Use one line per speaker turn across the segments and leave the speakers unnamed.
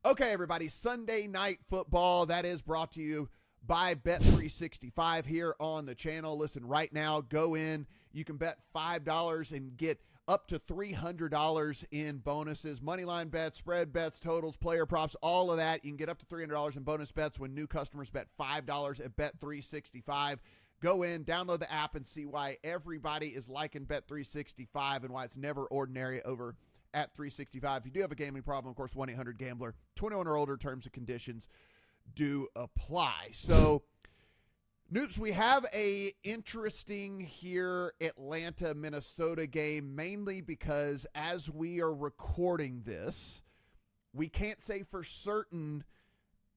Okay, everybody, Sunday Night Football, that is brought to you by Bet365 here on the channel. Listen, right now, go in. You can bet $5 and get up to $300 in bonuses. Moneyline bets, spread bets, totals, player props, all of that. You can get up to $300 in bonus bets when new customers bet $5 at Bet365. Go in, download the app, and see why everybody is liking Bet365 and why it's never ordinary over at 365. If you do have a gambling problem, of course, 1-800-GAMBLER. 21 or older, terms and conditions do apply. So, Noops, we have a interesting here Atlanta, Minnesota game, mainly because as we are recording this, we can't say for certain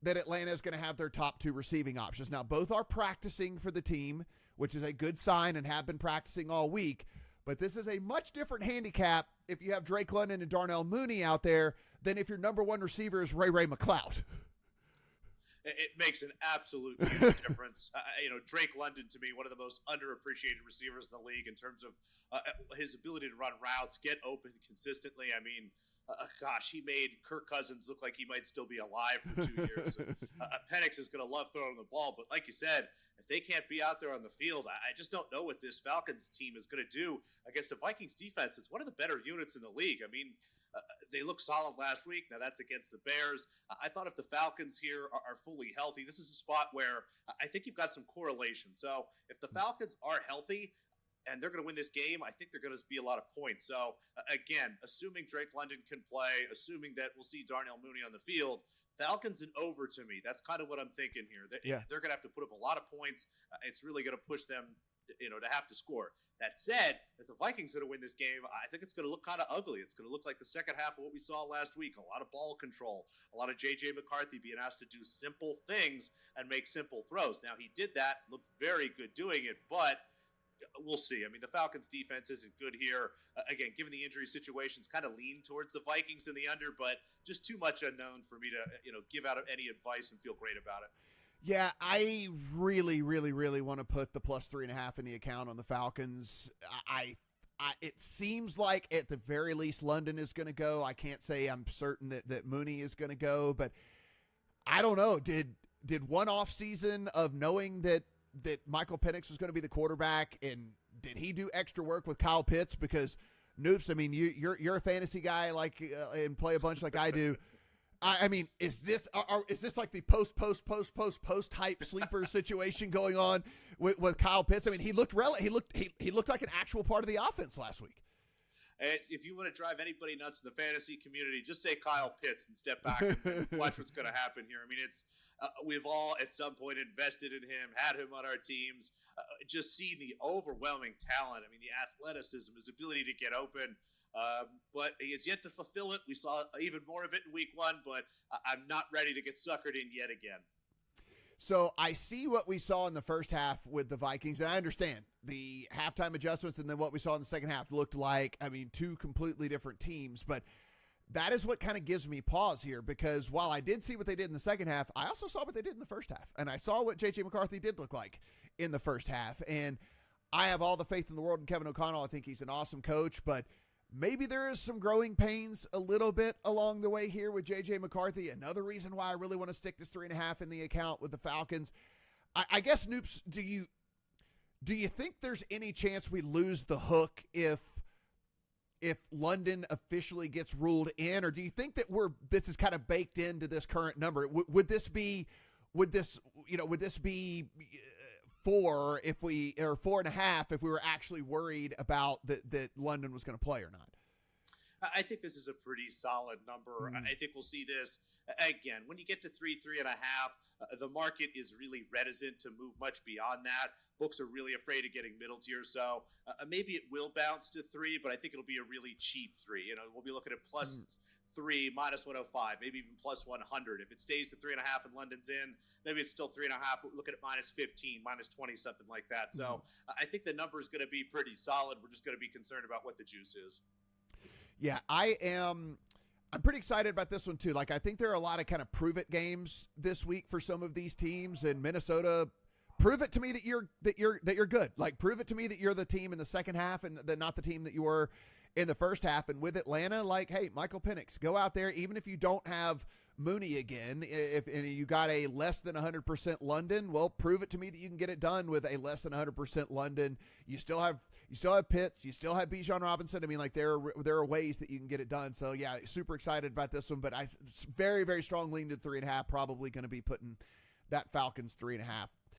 that Atlanta is going to have their top two receiving options. Now, both are practicing for the team, which is a good sign and have been practicing all week. But this is a much different handicap if you have Drake London and Darnell Mooney out there than if your number one receiver is Ray McCloud.
It makes an absolute huge difference. Drake London, to me, one of the most underappreciated receivers in the league in terms of his ability to run routes, get open consistently. I mean, he made Kirk Cousins look like he might still be alive for 2 years. Penix is going to love throwing the ball, but like you said, if they can't be out there on the field, I just don't know what this Falcons team is going to do against a Vikings defense. It's one of the better units in the league. I mean, they looked solid last week. Now that's against the Bears. I thought if the Falcons here are fully healthy, this is a spot where I think you've got some correlation. So if the Falcons are healthy and they're going to win this game, I think they're going to be a lot of points. So again, assuming Drake London can play, assuming that we'll see Darnell Mooney on the field, Falcons and over to me. That's kind of what I'm thinking here. They're going to have to put up a lot of points. It's really going to push them to have to score. That said, if the Vikings are going to win this game, I think it's going to look kind of ugly. It's going to look like the second half of what we saw last week. A lot of ball control, a lot of J.J. McCarthy being asked to do simple things and make simple throws. Now, he did that, looked very good doing it, but we'll see. I mean, the Falcons defense isn't good here. Again, given the injury situations, kind of lean towards the Vikings in the under, but just too much unknown for me to, give out any advice and feel great about it.
Yeah, I really, really, really want to put the plus 3.5 in the account on the Falcons. It seems like at the very least London is going to go. I can't say I'm certain that Mooney is going to go, but I don't know. Did one off season of knowing that Michael Penix was going to be the quarterback, and did he do extra work with Kyle Pitts? Because Noops, I mean, you're a fantasy guy and play a bunch like I do. I mean, is this like the post type sleeper situation going on with Kyle Pitts? I mean, he looked like an actual part of the offense last week.
And if you want to drive anybody nuts in the fantasy community, just say Kyle Pitts and step back and watch what's going to happen here. I mean, we've all at some point invested in him, had him on our teams, just see the overwhelming talent. I mean, the athleticism, his ability to get open. But he has yet to fulfill it. We saw even more of it in week one, but I'm not ready to get suckered in yet again.
So I see what we saw in the first half with the Vikings, and I understand the halftime adjustments and then what we saw in the second half looked like, two completely different teams. But that is what kind of gives me pause here, because while I did see what they did in the second half, I also saw what they did in the first half. And I saw what J.J. McCarthy did look like in the first half. And I have all the faith in the world in Kevin O'Connell. I think he's an awesome coach, but maybe there is some growing pains a little bit along the way here with J.J. McCarthy. Another reason why I really want to stick this 3.5 in the account with the Falcons. I guess, Noops, do you think there's any chance we lose the hook if London officially gets ruled in, or do you think that this is kind of baked into this current number? Would this be 4 if we, or 4.5 if we were actually worried about that London was going to play or not?
I think this is a pretty solid number. I think we'll see this again when you get to 3.5. The market is really reticent to move much beyond that. Books are really afraid of getting middle tier, so maybe it will bounce to 3, but I think it'll be a really cheap 3. We'll be looking at plus 3, minus 105, maybe even plus 100. If it stays at 3.5 and London's in, maybe it's still 3.5. But we're looking at minus 15, minus 20, something like that. So I think the number is going to be pretty solid. We're just going to be concerned about what the juice is.
Yeah, I'm pretty excited about this one too. I think there are a lot of kind of prove it games this week for some of these teams. In Minnesota, prove it to me that you're good. Prove it to me that you're the team in the second half and not the team that you were in the first half. And with Atlanta, hey, Michael Penix, go out there, even if you don't have Mooney again. If and you got a less than 100% London, well, prove it to me that you can get it done with a less than 100% London. You still have Pitts, you still have Bijan Robinson. I mean, like there are ways that you can get it done. So yeah, super excited about this one. But I very, very strong lean to 3.5. Probably going to be putting that Falcons 3.5